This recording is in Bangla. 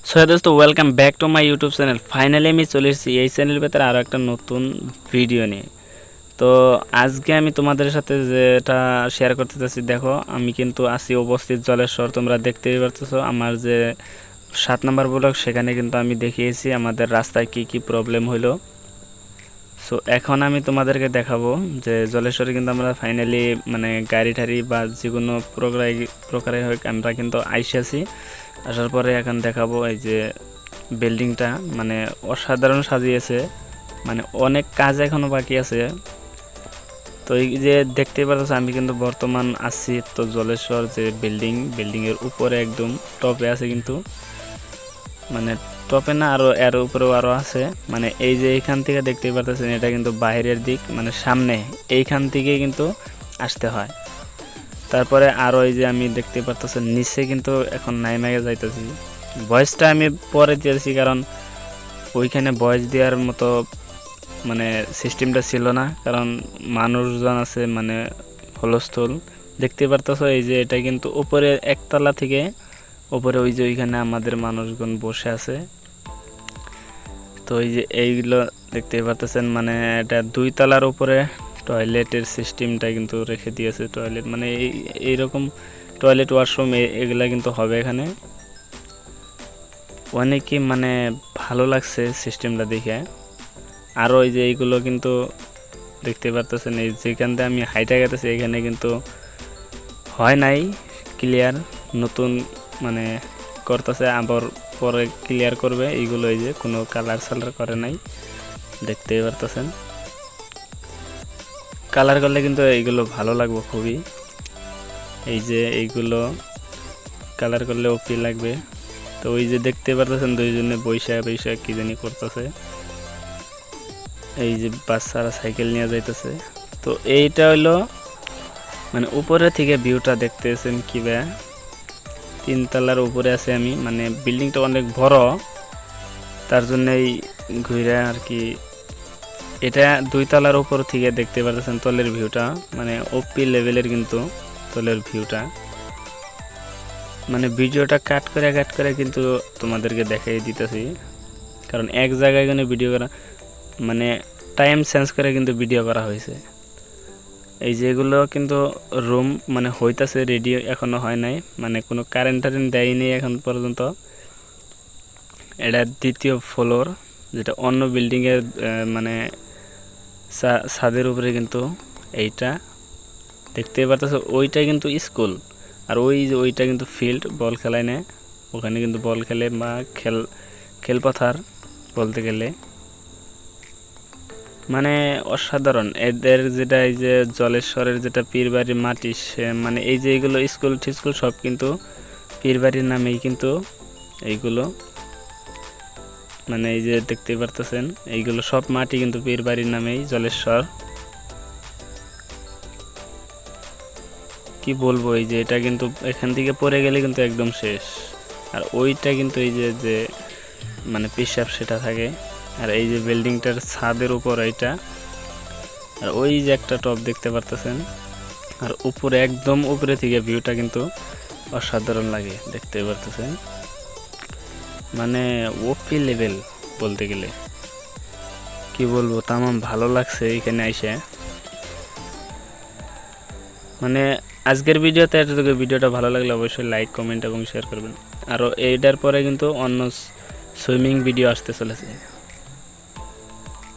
সো দোস্ত welcome back to my YouTube channel. Finally আমি চলে এসেছি এই চ্যানেলের ভেতরে আরও একটা নতুন ভিডিও নিয়ে। তো আজকে আমি তোমাদের সাথে যেটা শেয়ার করতে চাচ্ছি, দেখো আমি কিন্তু আছি উপস্থিত জলেশ্বর। তোমরা দেখতেই পারতেছো আমার যে 7 নম্বর ব্লক, সেখানে কিন্তু আমি দেখিয়েছি আমাদের রাস্তায় কি কি প্রবলেম হলো। সো এখন আমি তোমাদেরকে দেখাবো যে জলেশ্বরে কিন্তু আমরা ফাইনালি মানে গাড়ি টাড়ি বা যে কোনো প্রকারে হোক আমরা কিন্তু আইসেছি। আসার পরে এখন দেখাবো এই যে বিল্ডিংটা মানে অসাধারণ সাজিয়েছে, মানে অনেক কাজ এখনো বাকি আছে। তো এই যে দেখতে পাচ্ছ আমি কিন্তু বর্তমান আছি তো জলেশ্বর যে বিল্ডিংয়ের উপরে একদম টপে আছে, কিন্তু মানে টপে না, আরও এর উপরেও আরও আছে। মানে এই যে এইখান থেকে দেখতে পাচ্ছেন এটা কিন্তু বাইরের দিক, মানে সামনে এইখান থেকে কিন্তু আসতে হয়। তারপরে আরও এই যে আমি দেখতে পাচ্ছেন নিচে কিন্তু এখন নাইমাগে যাইতেছি। ভয়েসটা আমি পরে দিয়েছি কারণ ওইখানে ভয়েস দেওয়ার মতো মানে সিস্টেমটা ছিল না, কারণ মানুষজন আছে মানে হলস্থল। দেখতে পারতেছো এই যে এটা কিন্তু উপরে একতলা থেকে উপরে ওই যে ওইখানে আমাদের মানুষজন বসে আছে। তো এই যে এইগুলো দেখতে পারতেছেন, মানে এটা 2 তলার উপরে টয়লেটের সিস্টেমটা কিন্তু রেখে দিয়েছে। টয়লেট মানে এইরকম টয়লেট ওয়াশরুম এগুলা কিন্তু হবে এখানে। অনেকই মানে ভালো লাগছে সিস্টেমটা দেখে। আরও এই যে এইগুলো কিন্তু দেখতে পারতেছেন এই যেখান থেকে আমি হাইটা গেতেছি এখানে কিন্তু হয় নাই ক্লিয়ার, নতুন মানে করতেছে, আবার পরে ক্লিয়ার করবে। এইগুলো এই যে কোনো কালার সালার করে নাই, দেখতেই পারতেছেন। কালার করলে কিন্তু এইগুলো ভালো লাগবে খুবই। এই যে এইগুলো কালার করলে ওপি লাগবে। তো ওই যে দেখতে পারতেছেন দুইজনে বৈশা কি জানি করতেছে। এই যে বাচ্চারা সাইকেল নিয়ে যাইতেছে। তো এইটা হইলো মানে উপরে থেকে ভিউটা দেখতেছেন কি বা 3 তলার উপরে আছে আমি, মানে বিল্ডিংটা অনেক বড়, তার জন্যই ঘুরে আর কি। এটা 2 তলার উপর থেকে দেখতে পাচ্ছেন তলের ভিউটা, মানে ওপি লেভেলের কিন্তু তলের ভিউটা। মানে ভিডিওটা কাট করে কিন্তু তোমাদেরকে দেখাই দিতেছি, কারণ এক জায়গায় কোনো ভিডিও করা মানে টাইম চেঞ্জ করে কিন্তু ভিডিও করা হয়েছে। এই যেগুলো কিন্তু রুম মানে হইতাছে রেডি, এখনো হয় নাই, মানে কোনো কারেন্ট দেয়নি এখন পর্যন্ত। এটা 2য় ফ্লোর, যেটা অন্য বিল্ডিংয়ের মানে ছাদের উপরে কিন্তু এইটা দেখতে পারতেছে। ওইটা কিন্তু স্কুল, আর ওইটা কিন্তু ফিল্ড, বল খেলায় না, ওখানে কিন্তু বল খেলে বা খেলপথার বলতে গেলে। মানে অসাধারণ এদের যেটা এই যে জলেশ্বরের যেটা পীরবাড়ির মাটি, মানে এই যে এইগুলো স্কুল টিস্কুল সব কিন্তু পীরবাড়ির নামেই কিন্তু এইগুলো, মানে এই যে দেখতে পারতেছেন এইগুলো সব মাটি কিন্তু পীরবাড়ির নামেই জলেশ্বর। কি বলবো, এই যে এটা কিন্তু এখান থেকে পড়ে গেলে কিন্তু একদম শেষ। আর ওইটা কিন্তু এই যে মানে পেশাব সেটা থাকে। আর এই যে বিল্ডিংটার ছাদের উপর এইটা, আর ওই যে একটা টপ দেখতে পারতেছেন। আর উপরে একদম উপরে থেকে ভিউটা কিন্তু অসাধারণ লাগে, দেখতে পারতেছেন। মানে ওপি লেভেল বলতে গেলে, কি বলবো, তামাম ভালো লাগছে এখানে আইসে। মানে আজকের ভিডিওতে এতটুকু। ভিডিওটা ভালো লাগলে অবশ্যই লাইক কমেন্ট এবং শেয়ার করবেন। আর এইটার পরে কিন্তু অন্য সুইমিং ভিডিও আসতে চলেছে।